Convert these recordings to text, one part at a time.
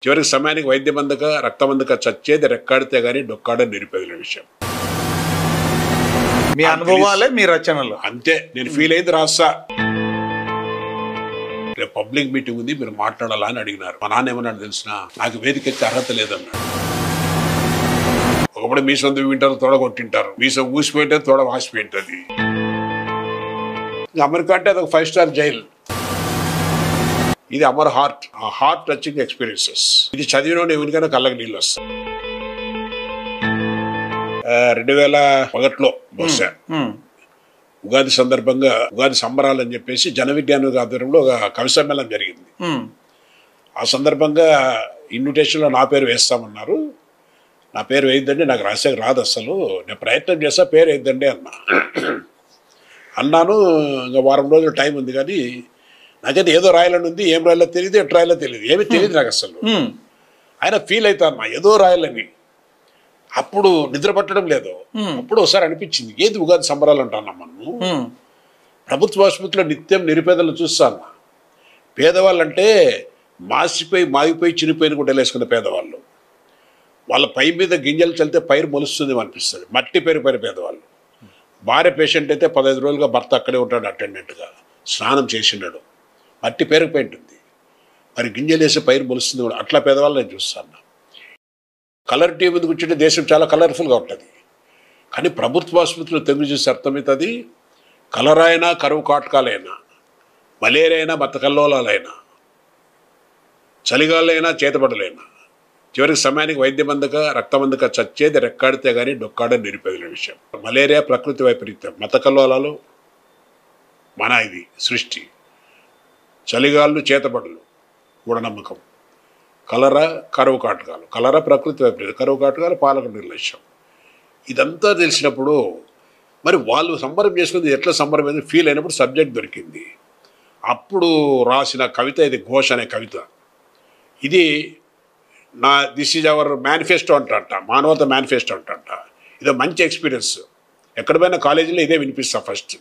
చివరికి సమయానికి వైద్యం అందక రక్తం అందక చచ్చేది రెక్కాడితే గానీ డొక్కాడని నిరుపేదల విషయం. మీ అనుభవాలే మీ రచనలు. అంతే. నేను ఫీల్ అయింది రాస్తా. పబ్లిక్ మీటింగ్ ఉంది, మీరు మాట్లాడాలా అని అడిగినారు. మా నాన్న ఏమన్నాడు తెలిసిన, నాకు వేదిక ఎక్కే అర్హత లేదన్నాడు. ఒకప్పుడు మీ సొంత వింటారు, తోడ కొట్టింటారు, మీ సొంత ఊసిపోయింటారు, తోడ వాసిపోయింటది. అమెరికా అంటే అదొక 5 స్టార్ జైల్. ఇది అమర్ హార్ట్, ఆ హార్ట్ టచింగ్ ఎక్స్పీరియన్సెస్. ఇది చదివిన ఎవరికైనా కళ్ళకి నీళ్ళు వస్తాయి. 2001లో బహుశా ఉగాది సందర్భంగా ఉగాది సంబరాలు అని చెప్పేసి జన విజ్ఞాన ఆధ్వర్యంలో ఒక కవి సమ్మేళనం జరిగింది. ఆ సందర్భంగా ఇన్విటేషన్లో నా పేరు వేస్తామన్నారు. నా పేరు వేయద్దండి, నాకు రాసేకి రాదు అసలు, నేను ప్రయత్నం చేస్తా, పేరు వేయద్దండి అన్నాను. ఇంకా వారం రోజులు టైం ఉంది, కానీ నాకైతే ఏదో రాయాలని ఉంది. ఏం రాయాలో తెలియదు, ఎట్లా రాయాలో తెలియదు, ఏమీ తెలియదు నాకు అసలు. ఆయన ఫీల్ అవుతాను ఏదో రాయాలని. అప్పుడు నిద్ర పట్టడం లేదు. అప్పుడు ఒకసారి అనిపించింది, ఏది ఉగాది సంబరాలు అంటున్నాం మనము. ప్రభుత్వ ఆసుపత్రిలో నిత్యం నిరుపేదలు చూస్తాను. పేదవాళ్ళు అంటే మాగిపోయి చినిపోయిన గుడ్డలు వేసుకున్న పేదవాళ్ళు. వాళ్ళ పై మీద గింజలు చల్లితే పైరు మొలుస్తుంది అనిపిస్తుంది. మట్టి పేరు పేదవాళ్ళు. భార్య పేషెంట్ అయితే 15 రోజులుగా భర్త అక్కడే ఉంటాడు అటెండెంట్గా, స్నానం చేసినాడు, మట్టి పేరుకుపోయి ఉంటుంది. మరి గింజలు వేసే పైరు మొలుస్తుంది కూడా. అట్లా పేదవాళ్ళు నేను చూస్తాను. కలర్ టీవీ మీద కూర్చుంటే దేశం చాలా కలర్ఫుల్గా ఉంటుంది. కానీ ప్రభుత్వ ఆసుపత్రిలో తెగులు చూసి అర్థమవుతుంది, కలరా అయినా, కరువు కాటకాలైనా, మలేరియా అయినా, మతకల్లోలాలైనా, చలిగాలైనా, చేతబడులైనా, చివరికి సమయానికి వైద్యం అందక రక్తం అందక చచ్చేది రెక్కాడితే కానీ డొక్కాడని నిరుపేదల విషయం. మలేరియా ప్రకృతి వైపరీత్యం, మతకల్లోలాలు మన ఇది సృష్టి, చలిగాళ్ళు, చేతబడులు, మూఢనమ్మకం, కలరా కరువు కాటకాలు. కలరా ప్రకృతి వైపరీత్యం, కరువు కాటకాలు పాలక నిర్లక్ష్యం. ఇదంతా తెలిసినప్పుడు మరి వాళ్ళు సంబరం చేసుకుంది ఎట్లా సంబరం అనేది ఫీల్ అయినప్పుడు సబ్జెక్ట్ దొరికింది. అప్పుడు రాసిన కవిత ఇది, ఘోష అనే కవిత. ఇది దిస్ ఈజ్ అవర్ మేనిఫెస్టో అంట, మానవత మేనిఫెస్టో అంట. ఇదో మంచి ఎక్స్పీరియన్స్. ఎక్కడ పోయినా కాలేజీలో ఇదే వినిపిస్తా. ఫస్ట్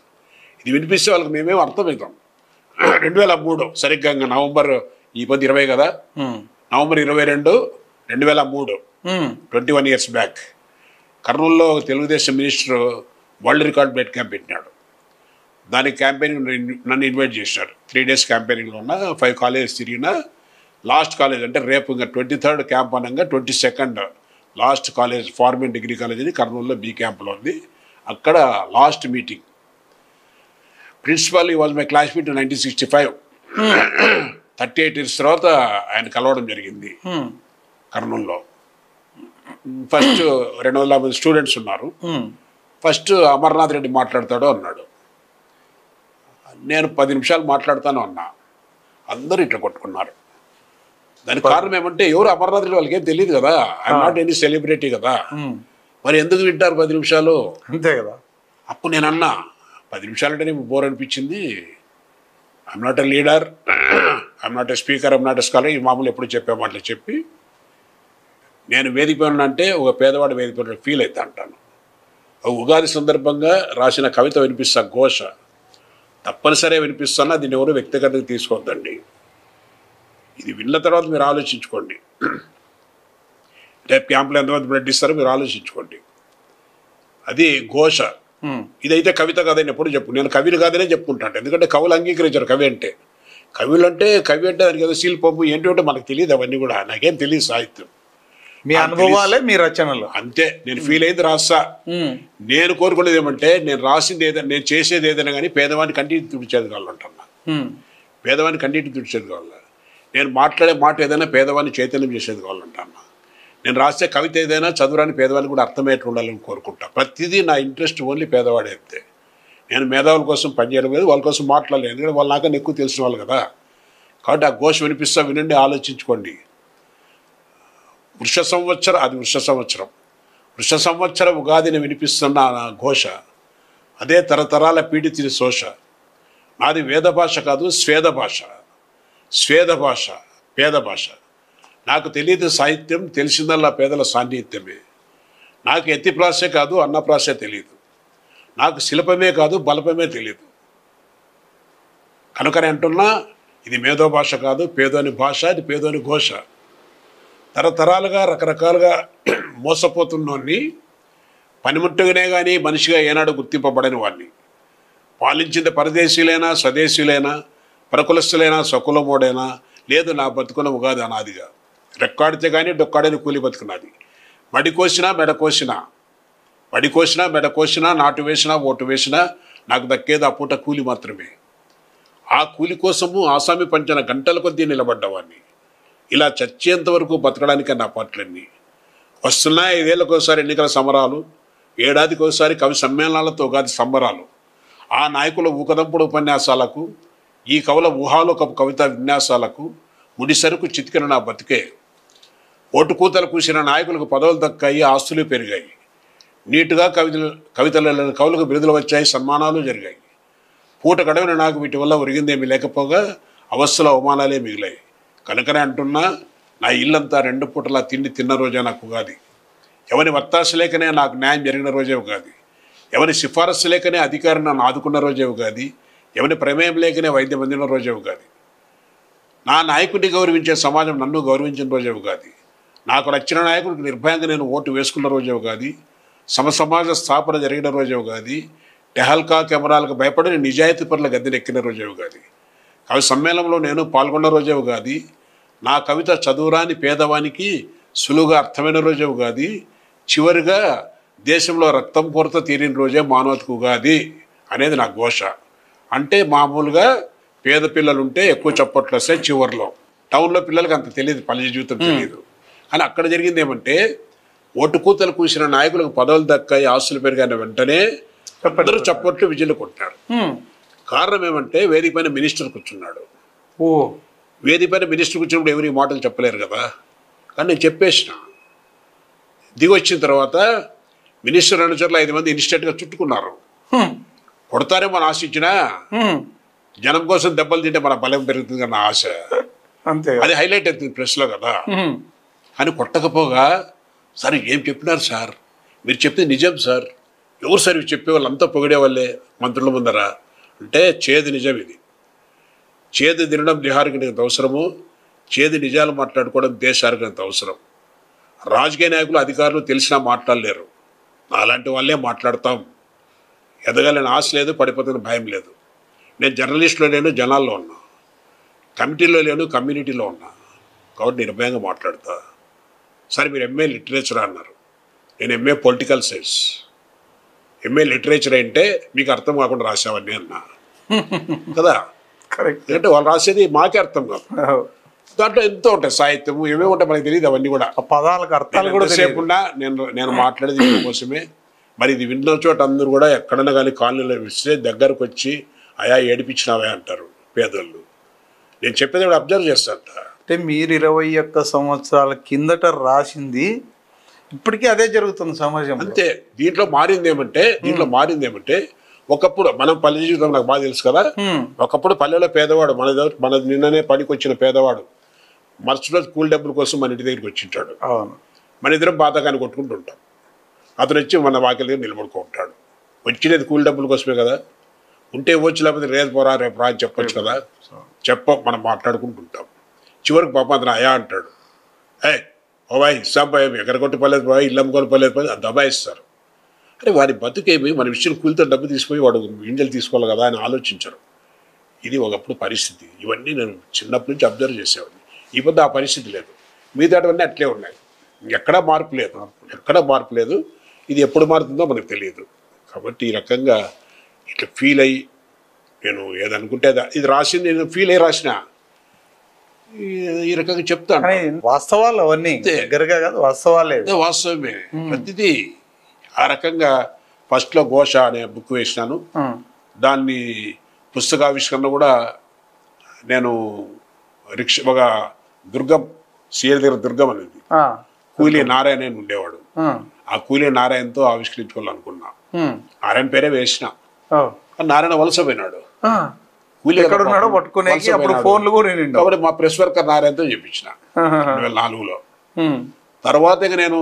ఇది వినిపిస్తే వాళ్ళకి మేమేం అర్థమవుతాం. 2003 సరిగ్గా నవంబర్, ఈ 20 కదా, నవంబర్ 22, 2003, 21 years బ్యాక్ కర్నూలులో Telugu Desam minister world record blood camp పెట్టినాడు. దానికి క్యాంపెయినింగ్ నన్ను ఇన్వైట్ చేసినారు. 3 days క్యాంపెయినింగ్లో ఉన్న 5 కాలేజెస్ తిరిగిన. లాస్ట్ కాలేజ్ అంటే రేపు ఇంకా 23rd క్యాంప్ అనగా 22nd లాస్ట్ కాలేజ్ ఫార్మన్ డిగ్రీ కాలేజ్ అని కర్నూలులో బి క్యాంప్లో ఉంది. అక్కడ last meeting. Principal was my classmate 1965. 38 years తర్వాత ఆయన కలవడం జరిగింది కర్నూలులో. ఫస్ట్ 250 స్టూడెంట్స్ ఉన్నారు. ఫస్ట్ అమర్నాథ్ రెడ్డి మాట్లాడతాడు అన్నాడు. నేను 10 నిమిషాలు మాట్లాడతాను అన్నా. అందరూ ఇట్లా కొట్టుకున్నారు. దానికి కారణం ఏమంటే ఎవరు అమర్నాథ్ రెడ్డి వాళ్ళకి ఏం తెలియదు కదా. ఐఎమ్ నాట్ ఎనీ సెలబ్రిటీ కదా. మరి ఎందుకు వింటారు 10 నిమిషాలు? అంతే కదా. అప్పుడు నేను అన్నా, 10 నిమిషాలు అంటే నీకు బోర్ అనిపించింది. I'm not a leader, I'm not a speaker, I'm not a scholar. ఈ మామూలు ఎప్పుడు చెప్పామట్లా చెప్పి నేను వేదికపైన అంటే ఒక పేదవాడు వేదికపైన ఫీల్ అవుతా అంటాను. ఉగాది సందర్భంగా రాసిన కవిత వినిపిస్తా, ఘోష. తప్పనిసరిగా వినిపిస్తున్నా. దీన్ని ఎవరు వ్యక్తిగతంగా తీసుకోవద్దండి. ఇది విన్న తర్వాత మీరు ఆలోచించుకోండి. రేపు క్యాంపులో ఎంతమంది బ్లడ్ ఇస్తారో మీరు ఆలోచించుకోండి. అది ఘోష. ఇదైతే కవిత కాదని ఎప్పుడు చెప్పు. నేను కవిని కాదనే చెప్పుకుంటాను. ఎందుకంటే కవులు అంగీకరించారు కవి అంటే. కవి అంటే దానికి ఏదో శిల్పము ఏంటంటే మనకు తెలియదు. అవన్నీ కూడా నాకేం తెలియదు సాహిత్యం. మీ అనుభవాలే మీ రచనలు. అంతే. నేను ఫీల్ అయింది రాస్తా. నేను కోరుకునేది ఏమంటే, నేను రాసింది ఏదైనా, నేను చేసేది ఏదైనా కానీ పేదవాడిని కంటికి తుడిచేది కావాలంటున్నా. పేదవాడిని కంటికి తుడిచేది కావాల. నేను మాట్లాడే మాట ఏదైనా పేదవాడిని చైతన్యం చేసేది కావాలంటున్నా. నేను రాసే కవిత ఏదైనా చదువురాని పేదవాడిని కూడా అర్థమయ్యేట్లు ఉండాలని కోరుకుంటా. ప్రతిదీ నా ఇంట్రెస్ట్ ఓన్లీ పేదవాడే. అంతే. నేను మేధావుల కోసం పనిచేయడం లేదు, వాళ్ళ కోసం మాట్లాడలేదు. ఎందుకంటే వాళ్ళు నాకన్నా ఎక్కువ తెలిసిన వాళ్ళు కదా. కాబట్టి ఆ ఘోష వినిపిస్తా, వినండి, ఆలోచించుకోండి. వృష సంవత్సర ఉగాదిని వినిపిస్తున్న నా ఘోష. అదే తరతరాల పీడితిని శోష. నాది వేద భాష కాదు, స్వేద భాష. పేద భాష. నాకు తెలియదు సాహిత్యం, తెలిసిందల్లా పేదల సాన్నిహిత్యమే. నాకు ఎత్తిప్రాసే కాదు, అన్నప్రాసే తెలియదు. నాకు శిల్పమే కాదు, బలపమే తెలియదు. కనుకనే అంటున్నా, ఇది మేధో భాష కాదు, పేదోని భాష, ఇది పేదోని ఘోష. తరతరాలుగా రకరకాలుగా మోసపోతున్నోన్ని పనిముట్టుగానే కానీ మనిషిగా ఏనాడు గుర్తింపబడని వాడిని, పాలించింది పరదేశీయులైనా స్వదేశీయులైనా పరకులస్తులైనా స్వకులమోడైనా లేదు నా బతుకున్న ఉగాది అనాదిగా రెక్కాడితే కానీ డొక్కాడని కూలి బతుకున్నది. మడి కోసినా మెడ కోసినా, మడి కోసినా మెడ కోసినా, నాటు వేసినా ఓటు వేసినా నాకు దక్కేది ఆ పూట కూలి మాత్రమే. ఆ కూలి కోసము ఆసామి పంచిన గంటల కొద్దీ నిలబడ్డవాడిని. ఇలా చచ్చేంత వరకు బతకడానికి నా పాటలన్నీ వస్తున్నాయి. 5 ఏళ్ళకోసారి ఎన్నికల సమరాలు, ఏడాదికి ఒకసారి కవి సమ్మేళనాలతో ఉగాది సంబరాలు. ఆ నాయకుల ఊకదంపుడు ఉపన్యాసాలకు, ఈ కవుల ఊహాలోకపు కవితా విన్యాసాలకు ముడిసరుకు చితికిన నా బతికే. ఓటు కూతలు కూసిన నాయకులకు పదవులు దక్కాయి, ఆస్తులు పెరిగాయి. నీటుగా కవితల కవులకు బిరుదులు వచ్చాయి, సన్మానాలు జరిగాయి. పూట గడవిన నాకు వీటి వల్ల ఒరిగిందేమీ లేకపోగా అవస్థల అవమానాలే మిగిలాయి. కనుకనే అంటున్నా, నా ఇల్లంతా 2 పూటలా తిండి తిన్న రోజే నాకు ఉగాది. ఎవరి వత్తాసు లేకనే నాకు న్యాయం జరిగిన రోజే ఉగాది. ఎవరి సిఫారసు లేకనే అధికారిని నన్ను ఆదుకున్న రోజే ఉగాది. ఎవరి ప్రమేయం లేకనే వైద్యం అందిన రోజే ఉగాది. నా నాయకుడిని గౌరవించే సమాజం నన్ను గౌరవించిన రోజే ఉగాది. నాకు నచ్చిన నాయకుడికి నిర్భయంగా నేను ఓటు వేసుకున్న రోజే ఉగాది. సమసమాజ స్థాపన జరిగిన రోజే ఉగాది. టెహల్కా కెమెరాలకు భయపడి నిజాయితీ పరుల గద్దెనెక్కిన రోజే ఉగాది. కవి సమ్మేళనంలో నేను పాల్గొన్న రోజే ఉగాది. నా కవిత చదువురాని పేదవానికి సులువుగా అర్థమైన రోజే ఉగాది. చివరిగా దేశంలో రక్తం కొరత తీరిన రోజే మానవతకు ఉగాది అనేది నా ఘోష. అంటే మామూలుగా పేద పిల్లలు ఉంటే ఎక్కువ చప్పట్లు వస్తాయి చివరిలో. టౌన్లో పిల్లలకి అంత తెలియదు, పల్లె జీవితం తెలియదు. కానీ అక్కడ జరిగింది ఏమంటే, ఓటు కూతలు కూసిన నాయకులకు పదవులు దక్కాయి, ఆస్తులు పెరిగిన వెంటనే అందరూ చప్పట్లు విజయలు కొట్టారు. కారణం ఏమంటే, వేదిక పైన మినిస్టర్ కూర్చున్నాడు. వేదిక పైన మినిస్టర్ కూర్చున్నప్పుడు ఎవరు ఈ మాటలు చెప్పలేరు కదా. కానీ నేను చెప్పేసిన. దిగి వచ్చిన తర్వాత మినిస్టర్ అనుచరులు 5 మంది ఇన్స్టెంట్గా చుట్టుకున్నారు. కొడతారేమో అని ఆశించినా, జనం కోసం దెబ్బలు తింటే మన బలం పెరుగుతుంది అన్న ఆశ. అంతే, అది హైలైట్ అవుతుంది ప్రెస్లో కదా. అని కొట్టకపోగా, సార్ ఏం చెప్పినారు సార్, మీరు చెప్తే నిజం సార్, ఎవరు సార్ ఇవి చెప్పేవాళ్ళు, అంతా పొగిడేవాళ్ళే మంత్రుల ముందర అంటే, చేదు నిజం ఇది. చేదు తినడం నిహారికి ఎంత అవసరమో, చేదు నిజాలు మాట్లాడుకోవడం దేశానికి ఎంత అవసరం. రాజకీయ నాయకులు అధికారులు తెలిసినా మాట్లాడలేరు. అలాంటి వాళ్ళే మాట్లాడతాం. ఎదగాలని ఆశ లేదు, పడిపోతున్న భయం లేదు. నేను జర్నలిస్టులో లేను, జనాల్లో ఉన్నా. కమిటీలో లేను, కమ్యూనిటీలో ఉన్నా. కాబట్టి నిర్భయంగా మాట్లాడతా. సరే మీరు ఎంఏ లిటరేచర్ అన్నారు, నేను MA political science. MA literature అంటే మీకు అర్థం కాకుండా రాసావన్నీ అన్నా కదా. కరెక్ట్. ఎందుకంటే వాళ్ళు రాసేది మాకే అర్థం కాదు. దాంట్లో ఎంతో ఉంటాయి, సాహిత్యము ఏమేమి ఉంటాయి మనకి తెలియదు. అవన్నీ కూడా పదాలకు అర్థాలు కూడా సేపు ఉన్నా నేను మాట్లాడేది కోసమే. మరి ఇది విన్న చోట అందరూ కూడా ఎక్కడన్నా కానీ కాలనీలో ఇస్తే దగ్గరకు వచ్చి అయా ఏడిపించినావే అంటారు పేదోళ్ళు. నేను చెప్పేది కూడా అబ్జర్వ్ చేస్తాంట. అంటే మీరు 21 సంవత్సరాల కిందట రాసింది ఇప్పటికీ అదే జరుగుతుంది సమాజం. అంతే. దీంట్లో మారింది ఏమంటే ఒకప్పుడు మనం పల్లె జీవితం నాకు బాగా తెలుసు కదా. ఒకప్పుడు పల్లెలో పేదవాడు మన నిన్ననే పనికి వచ్చిన పేదవాడు మరుసటి రోజు కూలి డబ్బుల కోసం మన ఇంటి దగ్గరికి వచ్చింటాడు. మన ఇద్దరం బాధకాన్ని కొట్టుకుంటూ ఉంటాం. అతను వచ్చి మన వాకిల దగ్గర నిలబడుకుంటాడు. వచ్చినది కూలి డబ్బుల కోసమే కదా. ఉంటే వచ్చి లేకపోతే రేపు పోరా రేపు రా అని చెప్పొచ్చు కదా. మనం మాట్లాడుకుంటుంటాం. చివరికి పాపం అతను అయా అంటాడు, ఓ బాయ్ ఇస్తాంపాయ ఎక్కడ కొట్టుకోలేదు బాయ్, ఇల్లు అమ్ముకోలేదు పోయి అది దబాయిస్తారు. అరే వాడి బతుకేమి, మన విషయం కూలితో డబ్బు తీసుకుపోయి వాడు గింజలు తీసుకోవాలి కదా అని ఆలోచించరు. ఇది ఒకప్పుడు పరిస్థితి. ఇవన్నీ నేను చిన్నప్పటి నుంచి అబ్జర్వ్ చేసేవాడిని. ఈ పొద్దు ఆ పరిస్థితి లేదు. మిగతావన్నీ అట్లే ఉన్నాయి. ఎక్కడా మార్పు లేదు. ఇది ఎప్పుడు మారుతుందో మనకు తెలియదు. కాబట్టి ఈ రకంగా ఇట్లా ఫీల్ అయ్యి నేను ఏదనుకుంటే ఇది రాసింది నేను ఫీల్ అయ్యి రాసిన ఈ రకంగా చెప్తాను. వాస్తవాలు అవన్నీ దగ్గరగా కాదు, వాస్తవాలే. వాస్తవమే ప్రతిదీ. ఆ రకంగా ఫస్ట్లో ఘోష అనే బుక్ వేసినాను. దాన్ని పుస్తకావిష్కరణ కూడా నేను ఒక దుర్గం సిఆర్ దగ్గర దుర్గం అనేది కూలీ నారాయణ అని ఉండేవాడు. ఆ కూలీ నారాయణతో ఆవిష్కరించుకోవాలనుకున్నా. నారాయణ పేరే వేసిన. నారాయణ వలస పోయినాడు. కాబట్టి మా ప్రెస్ వర్కర్ నారాయణతో చెప్పించిన 2004లో. తర్వాత ఇక నేను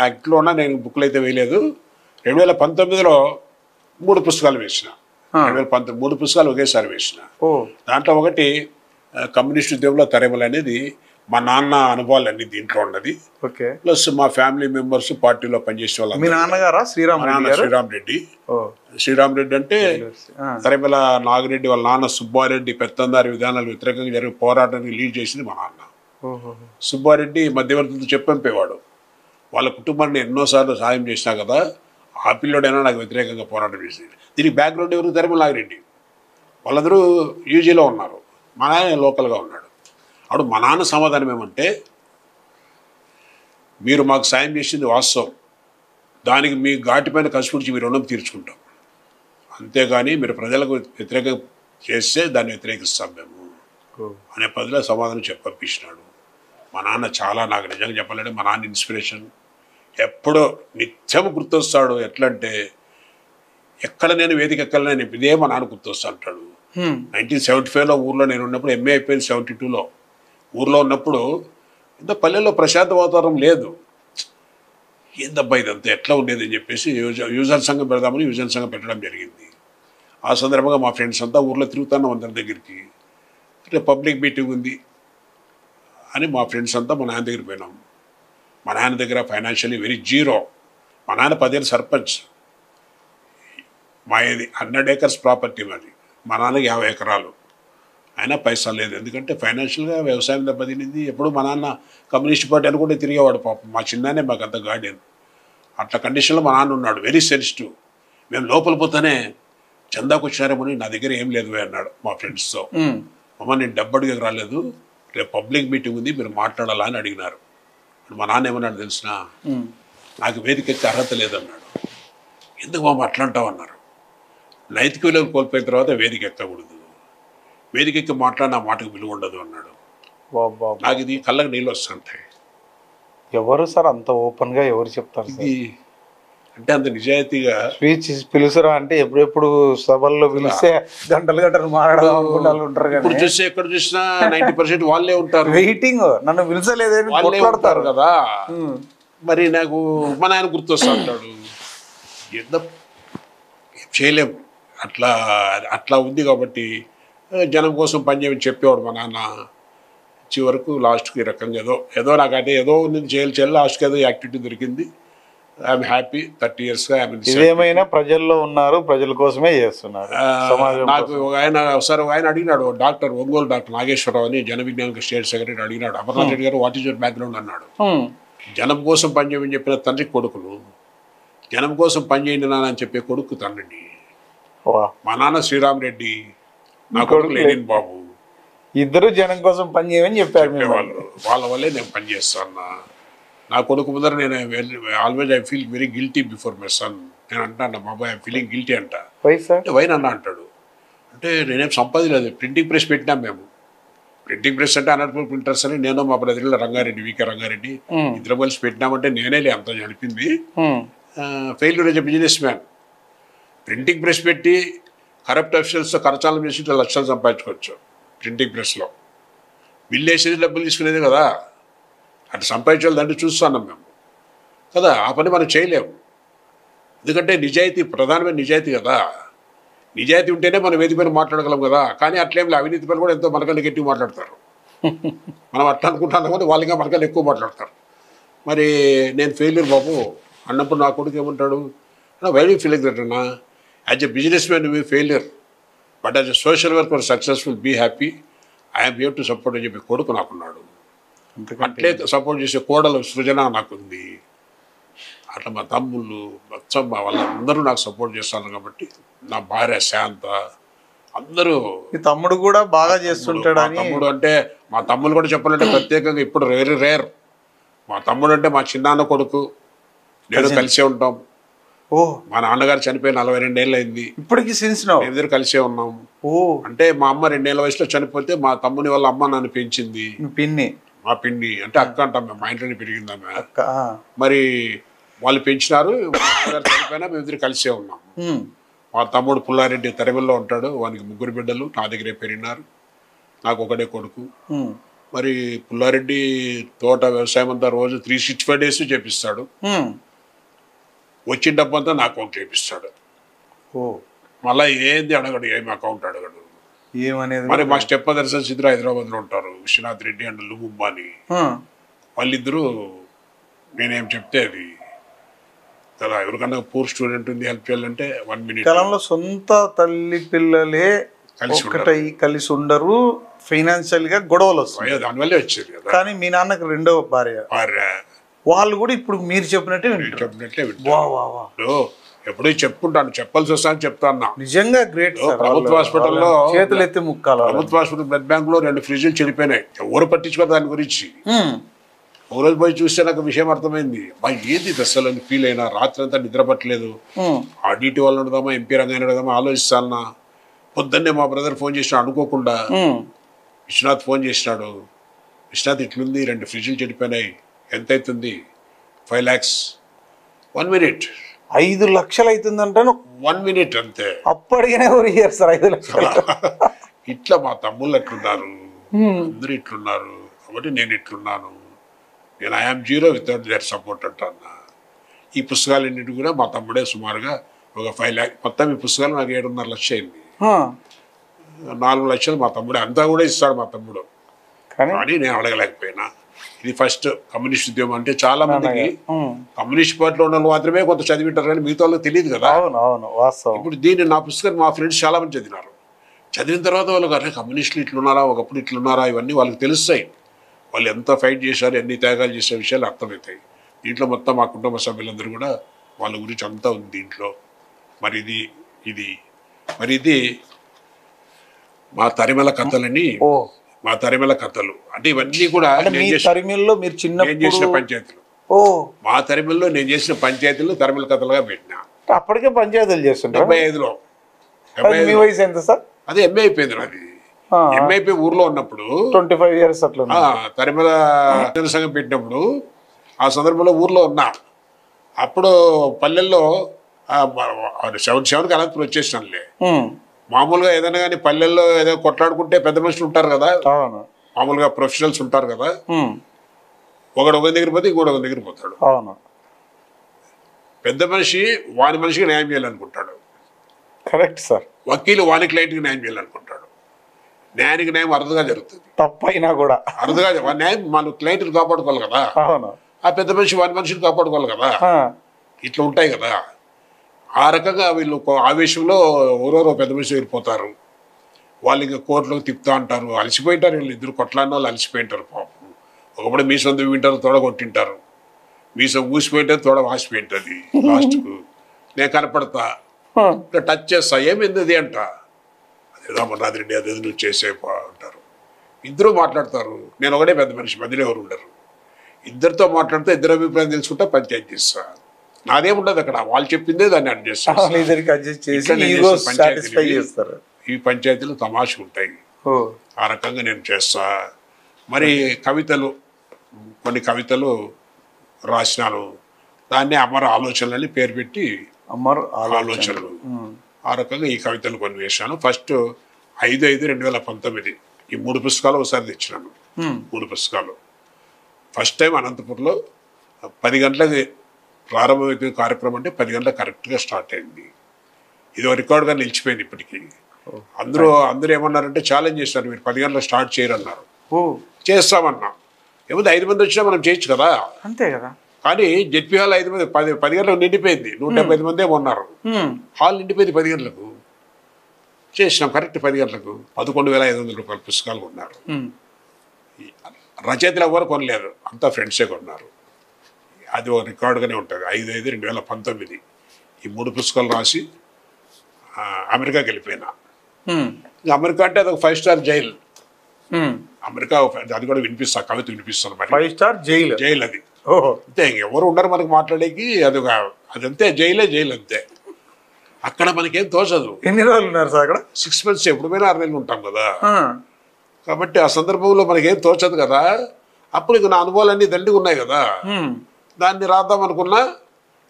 యాక్ట్లో ఉన్నా, నేను బుక్లు అయితే వేయలేదు. 2019లో 3 పుస్తకాలు వేసిన. 2019 3 పుస్తకాలు ఒకేసారి వేసిన. దాంట్లో ఒకటి కమ్యూనిస్ట్ ఉద్యమంలో తరెమలు అనేది మా నాన్న అనుభవాలు అన్ని దీంట్లో ఉన్నది. ఓకే. ప్లస్ మా ఫ్యామిలీ మెంబర్స్ పార్టీలో పనిచేసే వాళ్ళు. మీ నాన్నగారా శ్రీరామ్ రెడ్డి. శ్రీరామ్ రెడ్డి అంటే తరిమల నాగిరెడ్డి వాళ్ళ నాన్న సుబ్బారెడ్డి పెత్తందారి విధానాలు వ్యతిరేకంగా జరిగిన పోరాటానికి లీడ్ చేసింది మా నాన్న. సుబ్బారెడ్డి మధ్యవర్తులతో చెప్పంపేవాడు, వాళ్ళ కుటుంబాన్ని ఎన్నోసార్లు సాయం చేసినా కదా, ఆ పిల్లోడైనా నాకు వ్యతిరేకంగా పోరాటం చేసింది. దీనికి బ్యాక్గ్రౌండ్ ఎవరు? తరిమల నాగిరెడ్డి. వాళ్ళందరూ యూజీలో ఉన్నారు, మా నాన్న లోకల్గా ఉన్నాడు. అప్పుడు మా నాన్న సమాధానం ఏమంటే, మీరు మాకు సాయం చేసింది వాస్తవం, దానికి మీ ఘాటిపైన కసిపుడిచి మీరు రుణం తీర్చుకుంటాం, అంతేగాని మీరు ప్రజలకు వ్యతిరేకం చేస్తే దాన్ని వ్యతిరేకిస్తాం మేము అనే పదిలో సమాధానం చెప్పిస్తున్నాడు. మా నాన్న చాలా, నాకు నిజంగా చెప్పాలంటే మా నాన్న ఇన్స్పిరేషన్. ఎప్పుడో నిత్యం గుర్తొస్తాడు. ఎట్లా అంటే, ఎక్కడ నేను వేదిక ఎక్కలే నేను ఇదే మా నాన్న గుర్తొస్తా అంటాడు. 1975లో ఊర్లో నేను ఉన్నప్పుడు, ఎంఏ అయిపోయింది 72లో. ఊర్లో ఉన్నప్పుడు ఇంత పల్లెల్లో ప్రశాంత వాతావరణం లేదు. ఏందబ్బా ఇదంతా ఎట్లా ఉండేది అని చెప్పేసి యూజర్ సంఘం పెడదామని యూజర్ సంఘం పెట్టడం జరిగింది. ఆ సందర్భంగా మా ఫ్రెండ్స్ అంతా ఊర్లో తిరుగుతున్నాం అందరి దగ్గరికి. అంటే పబ్లిక్ మీటింగ్ ఉంది అని మా ఫ్రెండ్స్ అంతా మా నాన్న దగ్గరికి పోయినాం. మా నాన్న దగ్గర ఫైనాన్షియలీ వెరీ జీరో. మా నాన్న 10 ఏళ్ళ సర్పంచ్. మాది 100 acres ప్రాపర్టీ మాది. మా నాన్నకి 50 ఎకరాలు. అయినా పైసా లేదు, ఎందుకంటే ఫైనాన్షియల్గా వ్యవసాయం దెబ్బతినింది. ఎప్పుడు మా నాన్న కమ్యూనిస్ట్ పార్టీ అనుకుంటే తిరిగేవాడు పాపం. మా చిన్ననే మాకు అంత గార్డెన్. అట్లా కండిషన్లో మా నాన్న ఉన్నాడు, వెరీ సెన్సిటివ్. మేము లోపల పోతానే చందాకు వచ్చినారేమని, నా దగ్గర ఏం లేదు అన్నాడు మా ఫ్రెండ్స్తో. అమ్మ నేను డబ్బు అడిగి రాలేదు, రేపు పబ్లిక్ మీటింగ్ ఉంది మీరు మాట్లాడాలా అని అడిగినారు. మా నాన్న ఏమన్నాడు తెలిసిన, నాకు వేదిక ఎక్కే అర్హత లేదన్నాడు. ఎందుకు మా అట్లాంటావు అన్నారు. నైతిక విలువలు కోల్పోయిన తర్వాత వేదిక ఎక్కకూడదు, వేదిక ఎక్కి మాట్లాడిన మాటకు విలువ ఉండదు అన్నాడు. నాకు ఇది కళ్ళకు నీళ్ళు వస్తుంటాయి. ఎవరు సార్ అంత ఓపెన్ గా ఎవరు చెప్తారు? ఇది అంటే అంత నిజాయితీగా స్పీచ్ పిలుసురా అంటే ఎప్పుడెప్పుడు సభల్లో పిలిస్తే గంటలు గంటలు మాట్లాడాలి ఉంటారు. ఇప్పుడు చూస్తే ఎక్కడ చూసినా 90% వాళ్ళే ఉంటారు. వెయిటింగ్, నన్ను పిలిచలేదని వాళ్ళే ఉంటారు కదా. మరి నాకు మా నాయన గుర్తొస్తా ఉంటాడు. ఏం చేయలేం, అట్లా అట్లా ఉంది. కాబట్టి జనం కోసం పనిచేయమని చెప్పేవాడు మా నాన్న. చివరకు లాస్ట్కి ఈ రకంగా ఏదో నాకైతే ఏదో నేను చేయాలి లాస్ట్కి ఏదో యాక్టివిటీ దొరికింది. I'm happy. 30 yearsగా ఏమైనా ప్రజల్లో ఉన్నారు, ప్రజల కోసమే చేస్తున్నారు. నాకు ఒకసారి ఆయన అడిగినాడు, డాక్టర్ ఒంగోలు డాక్టర్ నాగేశ్వరరావు అని జన విజ్ఞాన స్టేట్ సెక్రటరీ అడిగినాడు, అమర్నాథ్ రెడ్డి గారు వాట్ ఈజ్ యువర్ బ్యాక్గ్రౌండ్ అన్నాడు. జనం కోసం పనిచేయమని చెప్పిన తండ్రి కొడుకును, జనం కోసం పనిచేయండి నాన్న అని చెప్పే కొడుకు తండ్రిని. మా నాన్న శ్రీరామ్ రెడ్డి, నా కొడుకు లెనిన్ బాబు, ఇద్దరు జనం కోసం పనిచేయమని చెప్పారు. వాళ్ళ వల్లే నేను పనిచేస్తాను. నా కొడుకు ముందర నేను always I feel very guilty before my son. నేను అంటాను బాబాయ్ ఐ ఫీలింగ్ గిల్టీ అంట. వైన్ అన్న అంటాడు. అంటే నేనేం సంపాదించలేదు, ప్రింటింగ్ ప్రెస్ పెట్టినాం మేము. ప్రింటింగ్ ప్రెస్ అంటే అనంతపురం ప్రింటర్స్ అని నేను మా బ్రదర్లో రంగారెడ్డి, వికే రంగారెడ్డి ఇద్దరు కలిసి పెట్టినామంటే నేనే అంత జరిపింది. Failure as a business man. Printing press పెట్టి కరప్ట్ అఫీషియల్స్తో కరచాలం చేసి 2 లక్షలు సంపాదించుకోవచ్చు. ప్రింటింగ్ ప్రెస్లో బిల్ వేసేది డబ్బులు తీసుకునేది కదా, అటు సంపాదించాలి దాంట్లో చూస్తున్నాం మేము కదా. ఆ పని మనం చేయలేము, ఎందుకంటే నిజాయితీ ప్రధానమైన నిజాయితీ కదా. నిజాయితీ ఉంటేనే మనం వేదిక పైన మాట్లాడగలం కదా. కానీ అట్లేం అవినీతి పని కూడా ఎంతో మనకన్నా గట్టిగా మాట్లాడతారు. మనం అట్లా అనుకుంటాం కానీ వాళ్ళు ఇంకా మనకన్నా ఎక్కువ మాట్లాడతారు. మరి నేను ఫెయిల్యూర్ బాబు అన్నప్పుడు నా కొడుకు ఏమంటాడు, why do feel like that అన్నా, as a businessman you failure but as a social worker successful, be happy, I'm here to support అని చెప్పి కొడుకు నాకున్నాడు. అట్లే సపోర్ట్ చేసే కోడలు సృజన నాకుంది. అట్లా మా తమ్ముళ్ళు మొత్తం వాళ్ళందరూ నాకు సపోర్ట్ చేస్తారు. కాబట్టి నా భార్య శాంత, అందరూ. తమ్ముడు కూడా బాగా చేస్తుంటాడు. తమ్ముడు అంటే మా తమ్ముళ్ళు కూడా చెప్పాలంటే ప్రత్యేకంగా ఇప్పుడు వెరీ రేర్. మా తమ్ముడు అంటే మా చిన్నాన్న కొడుకు, నేను కలిసే ఉంటాం. మా నాన్నగారు చనిపోయి 42 ఏళ్ళు అయింది. ఇప్పటికి ఇద్దరు కలిసే ఉన్నాం. అంటే మా అమ్మ 2 ఏళ్ల వయసులో చనిపోతే మా తమ్ముని వాళ్ళ అమ్మ నన్ను పెంచింది. పిన్ని, మా పిన్ని అంటే అక్క అంటాం మేము, మా ఇంట్లోనే పెరిగింది ఆమె. మరి వాళ్ళు పెంచినారు, మా నాన్నగారు చనిపోయినా మేము ఇద్దరు కలిసే ఉన్నాం. మా తమ్ముడు పుల్లారెడ్డి తరిమల్లో ఉంటాడు, వానికి 3 బిడ్డలు, నా దగ్గరే పెరిగినారు. నాకు ఒకడే కొడుకు. మరి పుల్లారెడ్డి తోట వ్యవసాయం అంతా రోజు 365 days చేపిస్తాడు. వచ్చిన డబ్బంతా నా అకౌంట్ చేపిస్తాడు. మళ్ళీ ఏంది అడగడు, ఏమి అకౌంట్ అడగడు. ఏమనేది మరి మా స్టెప్ మదర్స్ ఇద్దరు హైదరాబాద్లో ఉంటారు, విశ్వనాథ్ రెడ్డి అండ్ లుగుంబాని. వాళ్ళిద్దరూ నేనేం చెప్తే అది కదా, ఎవరికన్నా పూర్ స్టూడెంట్ ఉంది హెల్ప్ చేయాలంటే 1 minute. కాలంలో సొంత తల్లి పిల్లలే ఒకటై కలిసి ఉండరు, ఫైనాన్షియల్ గా గొడవలు వస్తాయి, దానివల్లే వచ్చేది కదా. కానీ మీ నాన్నకు రెండవ భార్య వాళ్ళు కూడా ఇప్పుడు మీరు చెప్పినట్టే చెప్పినట్లే వింటారు. ఎప్పుడూ చెప్పుకుంటాను, చెప్పాల్సి వస్తాను చెప్తాను. నిజంగా గ్రేట్. ప్రభుత్వ హాస్పిటల్లో చేతులు ఎత్తి ముక్కాలి. ప్రభుత్వ హాస్పిటల్ బ్లడ్ బ్యాంక్ లో 2 ఫ్రిడ్జ్లు చెడిపోయినాయి. ఎవరు పట్టించుకో దాని గురించి. ఒక రోజు పోయి చూస్తే నాకు విషయం అర్థమైంది. ఏది అసలు అని ఫీల్ అయినా, రాత్రి అంతా నిద్ర పట్టలేదు. ఆడిటి వాళ్ళు ఉండదామా, ఎంపీ రంగాయన ఉండదామా ఆలోచిస్తానా. పొద్దున్నే మా బ్రదర్ ఫోన్ చేసినాడు అనుకోకుండా. విశ్వనాథ్ ఫోన్ చేసినాడు, విశ్వనాథ్ ఇట్లుంది, 2 ఫ్రిడ్జ్లు చెడిపోయినాయి, ఎంత అవుతుంది? 5 lakhs. 1 minute. 5 లక్షలు అవుతుందంటే 1 minute అంతే. అప్పటికనే ఎవరు ఇయ్యారు సార్ 5 లక్షలు? ఇట్లా మా తమ్ముళ్ళు ఎట్లున్నారు, అందరూ ఇట్లున్నారు కాబట్టి నేను ఇట్లున్నాను. నేను I'm zero without their support అంటన్నా. ఈ పుస్తకాలన్నింటి కూడా మా తమ్ముడే సుమారుగా ఒక 5 lakhs. మొత్తం ఈ పుస్తకాలు నాకు 7.5 లక్షలు అయింది. 4 లక్షలు మా తమ్ముడే, అంతా కూడా ఇస్తాడు మా తమ్ముడు. కానీ నేను అడగలేకపోయినా. ఇది ఫస్ట్ కమ్యూనిస్ట్ ఉద్యమం అంటే చాలా మందికి కమ్యూనిస్ట్ పార్టీలో ఉన్న వాళ్ళు మాత్రమే కొంత చదివింటారు, కానీ మిగతా వాళ్ళకి తెలియదు కదా. ఇప్పుడు దీన్ని నా పుస్తకాన్ని మా ఫ్రెండ్స్ చాలా మంది చదివినారు. చదివిన తర్వాత వాళ్ళకి అరే కమ్యూనిస్టులు ఇట్లున్నారా, ఒకప్పుడు ఇట్లున్నారా, ఇవన్నీ వాళ్ళకి తెలుస్తాయి. వాళ్ళు ఎంత ఫైట్ చేశారు, ఎన్ని త్యాగాలు చేసే విషయాలు అర్థమవుతాయి. దీంట్లో మొత్తం మా కుటుంబ సభ్యులందరూ కూడా వాళ్ళ గురించి అంతా ఉంది దీంట్లో. మరి ఇది మా తరిమల కథలని, మా తరిమల కథలు అంటే ఇవన్నీ కూడా నేను చేసిన పంచాయతీలు. మా తరిమల్లో నేను చేసిన పంచాయతీలు తరిమల కథలుగా పెట్టినా. అప్పటికే పంచాయతీలు చేస్తుంటారు. 75లో. అదే ఎంఏ అయిపోయింది నాది. ఎంఏ అయిపోయి ఊర్లో ఉన్నప్పుడు 25 years అట్లా తరిమల సంఘం పెట్టినప్పుడు ఆ సందర్భంలో ఊర్లో ఉన్నా. అప్పుడు పల్లెల్లో 7 అనంతపురం వచ్చేసినానులే. మామూలుగా ఏదైనా కానీ పల్లెల్లో ఏదో కొట్లాడుకుంటే పెద్ద మనుషులు ఉంటారు కదా, మామూలుగా ప్రొఫెషనల్స్ ఉంటారు కదా. ఒకడు ఒక దగ్గర పోతే ఇంకోటి ఒక దగ్గర పోతాడు. పెద్ద మనిషి వాని మనిషికి న్యాయం చేయాలనుకుంటాడు. Correct sir. వకీలు వాని క్లయింట్కి న్యాయం చేయాలనుకుంటాడు. న్యాయానికి న్యాయం అరుదుగా జరుగుతుంది, తప్పైనా కూడా అరుదుగా. న్యాయం మన క్లయింట్ని కాపాడుకోవాలి కదా, ఆ పెద్ద మనిషి వాని మనిషిని కాపాడుకోవాలి కదా. ఇట్లా ఉంటాయి కదా. ఆ రకంగా వీళ్ళు ఆవేశంలో ఎవరెవరో పెద్ద మనిషి వెళ్ళిపోతారు. వాళ్ళు ఇంకా కోర్టులోకి తిప్పుతా అంటారు. అలసిపోయింటారు వీళ్ళు ఇద్దరు, కొట్లాడిన వాళ్ళు అలసిపోయింటారు పాపం. ఒకప్పుడు మీ సొంత వింటారు, తోడ కొట్టింటారు. మీ సొంత ఊసిపోయింటారు, తోడ వాసిపోయింటుంది. లాస్ట్కు నేను కనపడతా, ఇంకా టచ్ చేస్తా, ఏమైంది అది అంట. అదేదో అమర్నాథ్ రెడ్డి అదేదో నువ్వు చేసేపో అంటారు. ఇద్దరు మాట్లాడతారు. నేను ఒకటే పెద్ద మనిషి, మధ్యలో ఎవరు ఉండరు. ఇద్దరితో మాట్లాడితే ఇద్దరు అభిప్రాయం తెలుసుకుంటా పంచాయతీ చేస్తా. నాదేముండదు అక్కడ, వాళ్ళు చెప్పిందే దాన్ని అడ్జస్ట్ చేస్తారు. ఈ పంచాయతీలు తమాషగా ఉంటాయి. ఆ రకంగా నేను చేస్తా. మరి కవితలు, కొన్ని కవితలు రాసినాను. దాన్ని అమర ఆలోచనలని పేరు పెట్టి అమర్ ఆలోచనలు. ఆ రకంగా ఈ కవితలు కొన్ని వేశాను. ఫస్ట్ 5/5/2019 ఈ 3 పుస్తకాలు ఒకసారి తెచ్చినాను. 3 పుస్తకాలు. ఫస్ట్ టైం అనంతపూర్లో 10 గంటలకి ప్రారంభమైన కార్యక్రమం అంటే 10 గంటలకు కరెక్ట్గా స్టార్ట్ అయింది. ఇది ఒక రికార్డుగా నిలిచిపోయింది ఇప్పటికీ. అందరూ ఏమన్నారంటే ఛాలెంజ్ చేశారు, మీరు 10 గంటలకు స్టార్ట్ చేయరన్నారు. చేస్తామన్నా. ఏముంది 5 మంది వచ్చినా మనం చేయొచ్చు కదా, అంతే కదా. కానీ జెడ్పీ హాల్ 5 మంది 10 గంటలకు నిండిపోయింది. 175 మంది ఏమో ఉన్నారు. హాల్ నిండిపోయింది 10 గంటలకు. చేసినాం కరెక్ట్ 10 గంటలకు. 11,500 రూపాయల పుస్తకాలు కొన్నారు. రచయితలు ఎవరు కొనలేరు, అంతా ఫ్రెండ్సే కొన్నారు. అది ఒక రికార్డుగానే ఉంటుంది. 5/5/2019 ఈ 3 పుస్తకాలు రాసి అమెరికాకి వెళ్ళిపోయినా. అమెరికా అంటే అది ఒక 5 star జైల్. అమెరికా అది కూడా వినిపిస్తా, కవిత వినిపిస్తాను. మరి 5 star జైలు అది అంతే. ఎవరు ఉండరు మనకు మాట్లాడేకి. అదంతే, జైలు అంతే. అక్కడ మనకేం తోచదు. ఎన్ని రోజులు ఉన్నారు సార్ అక్కడ? 6 months. ఎప్పుడు పోయినా 6 నెలలు ఉంటాం కదా. కాబట్టి ఆ సందర్భంలో మనకేం తోచదు కదా. అప్పుడు ఇక నా అనుభవాలన్నీ దండిగా ఉన్నాయి కదా. దాన్ని రాద్దాం అనుకున్నా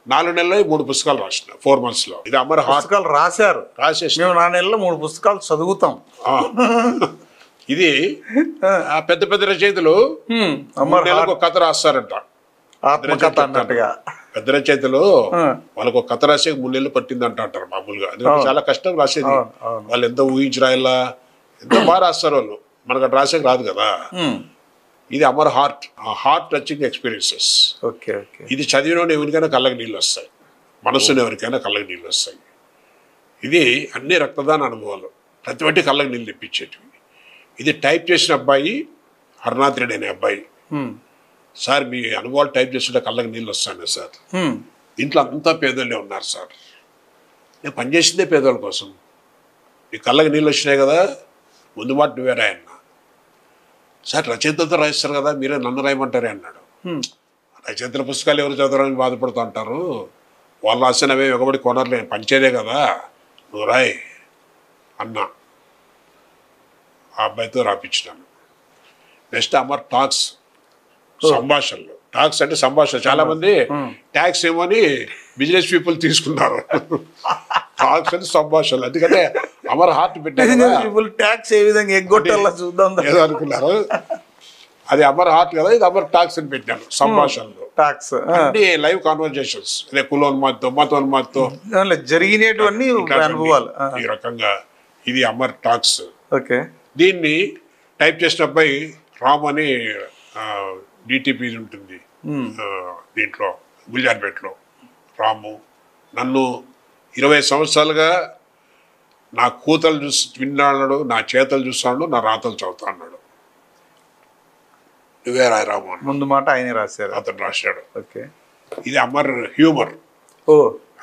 4 నెలల్లో 3 పుస్తకాలు రాసిన 4 months లో. ఇది అమర్ పుస్తకాలు రాసేసి మేము 4 నెలల్లో 3 పుస్తకాలు చదువుతాం. ఇది పెద్ద పెద్ద రచయితలు 3 నెలలకు ఒక కథ రాస్తారంట. ఆత్మకథ అన్నట్టుగా. పెద్ద రచయితలు వాళ్ళకు ఒక కథ రాసే 3 నెలలు పట్టిందంట అంటారు మామూలుగా. ఎందుకంటే చాలా కష్టం రాసేది. వాళ్ళు ఎంత ఊహించి రాయాలా, ఎంతో బాగా రాస్తారు వాళ్ళు, మనకు అటు రాసేకి రాదు కదా. ఇది Amar heart touching experiences. Okay okay. ఇది చదివిన ఎవరికైనా కళ్ళకి నీళ్ళు వస్తాయి, మనస్సుని ఎవరికైనా కళ్ళకి నీళ్ళు వస్తాయి. ఇది అన్ని రక్తదాన అనుభవాలు, ప్రతి ఒక్కటి కళ్ళకి నీళ్ళు తెప్పించేటివి. ఇది టైప్ చేసిన అబ్బాయి హర్నాథ్ రెడ్డి అనే అబ్బాయి. సార్ మీ అనుభవాలు టైప్ చేస్తుంటే కళ్ళకి నీళ్ళు వస్తాను సార్. ఇంట్లో అంతా పేదోళ్ళే ఉన్నారు సార్, నేను పనిచేసిందే పేదోళ్ళ కోసం. మీ కళ్ళకి నీళ్ళు వచ్చినాయి కదా, ముందు మాట నువ్వే రాయన్న. సార్ రచయితలతో రాయిస్తారు కదా, మీరే నన్ను రాయమంటారే అన్నాడు. రచయితల పుస్తకాలు ఎవరు చదవడానికి బాధపడుతూ ఉంటారు, వాళ్ళు రాసినవే ఒకబడి కొనర్లే, పంచేదే కదా, నువ్వు రాయ్ అన్నా. ఆ అబ్బాయితో రాపించినాను. నెక్స్ట్ అమర్ టాక్స్, సంభాషణలు. టాక్స్ అంటే సంభాషణ. చాలా మంది ట్యాక్స్ ఏమని బిజినెస్ పీపుల్ తీసుకున్నారు, టాక్స్ అంటే సంభాషణలు. ఎందుకంటే అమర్ హార్ట్ పెట్టారు, ట్యాక్స్ ఏ విధంగా ఎగ్గొట్టాలా చూద్దాం ఏదో అనుకున్నారు. అది అమర్ హార్ట్ కదా, ఇది అమర్ టాక్స్ అని పెట్టాను. సంభాషణలు టాక్స్ అంటే లైవ్ కాన్వర్జేషన్స్, అదే కులోన్మాద్తో మతోన్మాద్తో జరిగినటువంటి అనుభవాలు ఈ రకంగా. ఇది అమర్ టాక్స్. ఓకే. దీన్ని టైప్ చేసిన అబ్బాయి రామ్ అని డిటిపి ఉంటుంది దీంట్లో గుల్జార్పేటలో. రాము నన్ను 20 సంవత్సరాలుగా నా కూతలు చూసి విన్నాడు, నా చేతలు చూస్తాడు, నా రాతలు చదువుతా అన్నాడు. నువ్వే రాయి రాము అన్న. ముందు మాట ఆయనే రాశారు, అతను రాశాడు. ఓకే. ఇది అమర్ హ్యూమర్. ఓ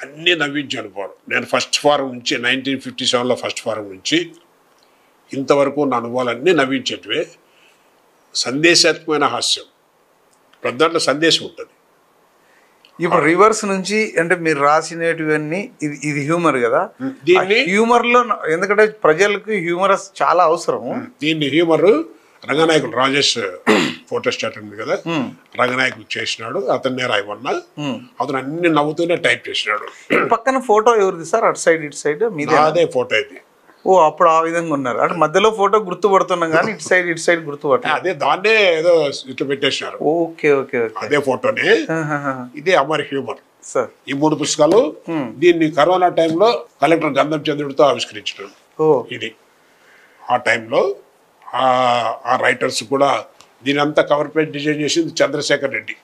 అన్నీ నవ్వించాను పోవడం. నేను ఫస్ట్ ఫారం నుంచి 1957లో ఫస్ట్ ఫారం నుంచి ఇంతవరకు నా అనుభవాలన్నీ నవ్వించేటివే. సందేశాత్మకమైన హాస్యం, ప్రధాన సందేశం ఉంటుంది. ఇప్పుడు రివర్స్ నుంచి అంటే మీరు రాసినటువన్నీ ఇది హ్యూమర్ కదా, దీన్ని హ్యూమర్ లో ఎందుకంటే ప్రజలకు హ్యూమర్ చాలా అవసరం. దీన్ని హ్యూమర్ రంగనాయకుడు రాజేష్ ఫోటోస్టాట్ ఉంది కదా, రంగనాయకుడు చేసినాడు. అతన్నే రాయమన్నా, అతను అన్ని నవ్వుతూనే టైప్ చేసినాడు. పక్కన ఫోటో ఎవరిది సార్, అటు సైడ్ ఇటు సైడ్? మీదే? అదే ఫోటో ఇది. ఓ అప్పుడు ఆ విధంగా ఉన్నారు అంటే మధ్యలో ఫోటో గుర్తుపడుతున్నాం కానీ ఇటు సైడ్ గుర్తుపట్ట. అదే దాన్నే ఏదో ఇట్లా పెట్టేసినారు. Okay okay okay. అదే ఫోటోనే. ఇదే అమర్ హ్యూమర్ సార్. ఈ 3 పుస్తకాలు. దీన్ని కరోనా టైంలో కలెక్టర్ గంధం చంద్రుడితో ఆవిష్కరించినాడు. ఇది ఆ టైంలో ఆ రైటర్స్ కూడా దీని అంతా కవర్ పేజ్ డిజైన్ చేసింది చంద్రశేఖర్ రెడ్డి,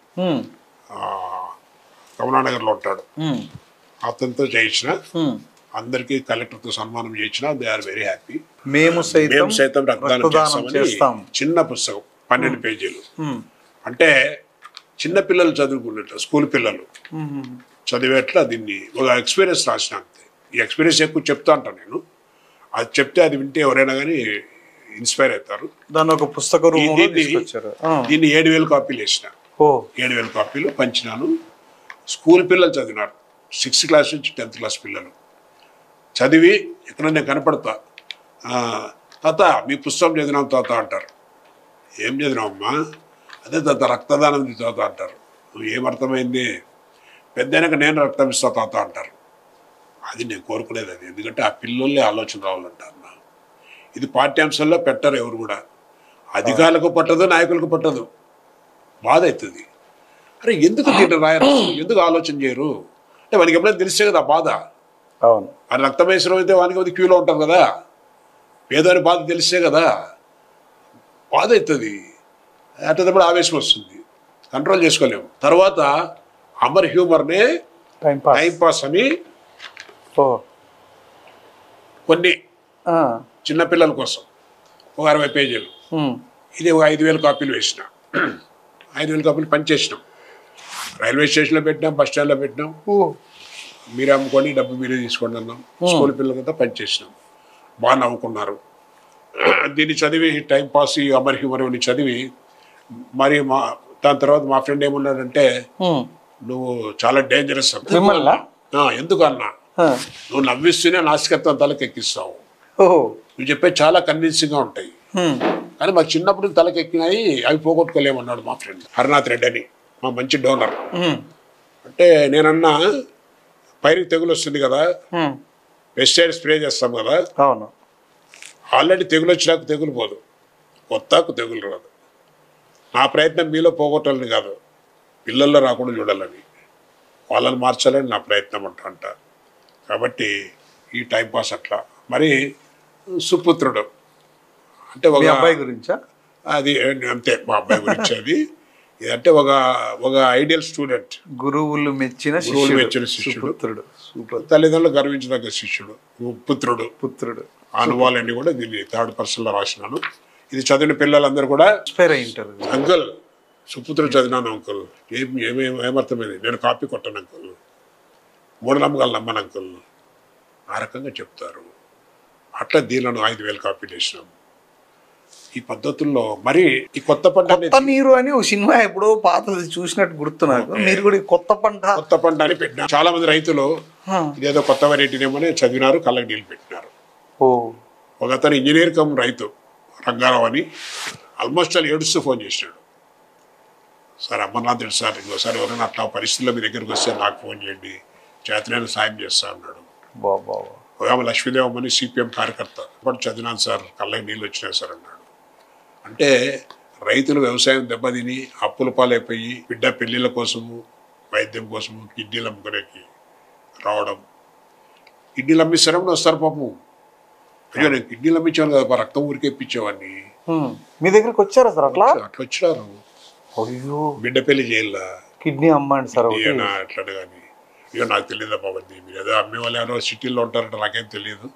కమలానగర్లో ఉంటాడు. అతనితో చేయించిన, అందరికీ కలెక్టర్తో సన్మానం చేయించిన. They are very happy. మేము సైతం రక్తదానం చేస్తాం. చిన్న పుస్తకం 12 పేజీలు. అంటే చిన్న పిల్లలు చదువుకున్నట్లు, స్కూల్ పిల్లలు చదివేట్లా దీన్ని ఒక ఎక్స్పీరియన్స్ రాసిన. అంతే. ఈ ఎక్స్పీరియన్స్ ఎక్కువ చెప్తా అంటాను నేను. అది చెప్తే అది వింటే ఎవరైనా కానీ ఇన్స్పైర్ అవుతారు. దాని ఒక పుస్తక దీన్ని 7,000 కాపీలు వేసిన. 7,000 కాపీలు పంచినాను. స్కూల్ పిల్లలు చదివినారు, 6th క్లాస్ నుంచి 10th క్లాస్ పిల్లలు చదివి ఎక్కడ నేను కనపడతా, తాత మీ పుస్తకం చదివినాం తాత అంటారు. ఏం చదివినామమ్మా? అదే తాత రక్తదానం తాత అంటారు. నువ్వు ఏమర్థమైంది? పెద్దయినాక నేను రక్తం ఇస్తా తాత అంటారు. అది నేను కోరుకునేది అది. ఎందుకంటే ఆ పిల్లలే ఆలోచన రావాలంటారు. ఇది పాఠ్యాంశాల్లో పెట్టరు ఎవరు కూడా. అధికారులకు పట్టదు, నాయకులకు పట్టదు. బాధ అవుతుంది. అరే ఎందుకు దీంట్లో రాయరు, ఎందుకు ఆలోచన చేయరు అంటే వానికి ఎప్పుడైనా తెలిసే కదా బాధ. అవును. అది రక్తం వేసడం అయితే వానికి అది క్యూలో ఉంటారు కదా, పేదవాని బాధ తెలిసే కదా, బాధ అవుతుంది. అట్టేటప్పుడు ఆవేశం వస్తుంది, కంట్రోల్ చేసుకోలేము. తర్వాత అమర్ హ్యూమర్నే టైంపాస్ అని కొన్ని చిన్నపిల్లల కోసం ఒక 60 పేజీలు. ఇది ఒక 5,000 కాపీలు వేసిన. 5,000 కాపీలు పనిచేసినాం. రైల్వే స్టేషన్లో పెట్టినాం, బస్ స్టాండ్లో పెట్టినాం. మీరే అమ్ముకొని డబ్బు మీరే తీసుకోండి అన్నాం. స్కూల్ పిల్లలకంతా పనిచేసినాం. బాగా నవ్వుకున్నారు. దీన్ని చదివి టైంపాస్ ఈ అమర్ హ్యూమర్ అని చదివి మరి దాని తర్వాత మా ఫ్రెండ్ ఏమన్నాడంటే, నువ్వు చాలా డేంజరస్ అన్నా. ఎందుకు అన్నా, నువ్వు నవ్విస్తూనే నాసికత్వం తలకెక్కిస్తావు. నువ్వు చెప్పే చాలా కన్విన్సింగ్గా ఉంటాయి, కానీ మాకు చిన్నప్పుడు తలకెక్కినాయి, అవి పోగొట్టుకోలేమన్నాడు మా ఫ్రెండ్ హర్నాథ్ రెడ్డి అని, మా మంచి డోనర్. అంటే నేనన్నా, పైరుకి తెగులు వస్తుంది కదా, పెస్టిసైడ్ స్ప్రే చేస్తాం కదా, ఆల్రెడీ తెగులు వచ్చినాక తెగులు పోదు, కొత్తకు తెగులు రాదు. నా ప్రయత్నం మీలో పోగొట్టాలని కాదు, పిల్లల్లో రాకుండా చూడాలని, వాళ్ళని మార్చాలని నా ప్రయత్నం అంట. కాబట్టి ఈ టైంపాస్ అట్లా. మరి సుపుత్రుడు అంటే మీ ఒక అబ్బాయి గురించా? అది అంతే మా అబ్బాయి గురించి అది. ఇదంటే ఒక ఐడియల్ స్టూడెంట్, గురువులు మెచ్చిన గురువులు శిష్యుడు, మెచ్చిన శిష్యుడు, సుపుత్రుడు, సూపర్ తల్లిదండ్రులు గర్వించదగ్గ శిష్యుడు, పుత్రుడు. పుత్రుడు. ఆ అనుభవాలన్నీ కూడా దీన్ని థర్డ్ పర్సన్లో రాసినాను. ఇది చదివిన పిల్లలందరూ కూడా ఇన్స్పైర్ అయి ఉంటారు. అంకుల్ సుపుత్రుడు చదివినాను అంకుల్, ఏమర్థమైంది, నేను కాపీ కొట్టాను అంకుల్, మూఢనమ్మకాలు నమ్మను అంకుల్, ఆ రకంగా చెప్తారు. అట్లా దీనిలో 5,000 కాపీలు వేసినాం. ఈ పద్ధతుల్లో మరి ఈ కొత్త పంట కొత్త నీరు అని ఒక సినిమా ఎప్పుడో పాతది చూసినట్టు గుర్తు నాకు. మీరు కూడా ఈ కొత్త పంట అని పెట్టినారు. చాలా మంది రైతులు ఇదేదో కొత్త వెరైటీనేమని చదివినారు, కళ్ళకి నీళ్ళు పెట్టినారు. ఒక అతను ఇంజనీర్ కమ్ రైతు రంగారావు అని ఆల్మోస్ట్ వాళ్ళు ఏడుస్తూ ఫోన్ చేసినాడు. సార్ అమర్నాథ్ రెడ్డి సార్, ఇంకోసారి ఎవరైనా అట్లా పరిస్థితుల్లో మీ దగ్గరికి వస్తే నాకు ఫోన్ చేయండి, చేతనైనా సాయం చేస్తా అన్నాడు. ఒక లక్ష్మీదేవమ్మని సిపిఎం కార్యకర్త, ఇప్పుడు చదివినాను సార్, కళ్ళకి నీళ్ళు వచ్చినాయి సార్ అన్నాడు. అంటే రైతులు వ్యవసాయం దెబ్బతిని అప్పుల పాలైపోయి బిడ్డ పెళ్లిళ్ళ కోసము, వైద్యం కోసము కిడ్నీలు అమ్ముకునేకి రావడం. కిడ్నీలు అమ్మిస్తారని వస్తారు పాపం. అయ్యో నేను కిడ్నీలు అమ్మించాను కదా, రక్తం ఊరికే ఇప్పించేవాడిని. మీ దగ్గరికి వచ్చారా సార్? అట్లా వచ్చినారు. అయ్యో బిడ్డ పెళ్లి చేయాల, కిడ్నీ అమ్మండి సార్ అట్లా కానీ. అయ్యో నాకు తెలియదా బాబు, మీరు ఏదో అమ్మే వాళ్ళు ఎవరో సిటీల్లో ఉంటారంటే నాకేం తెలియదు.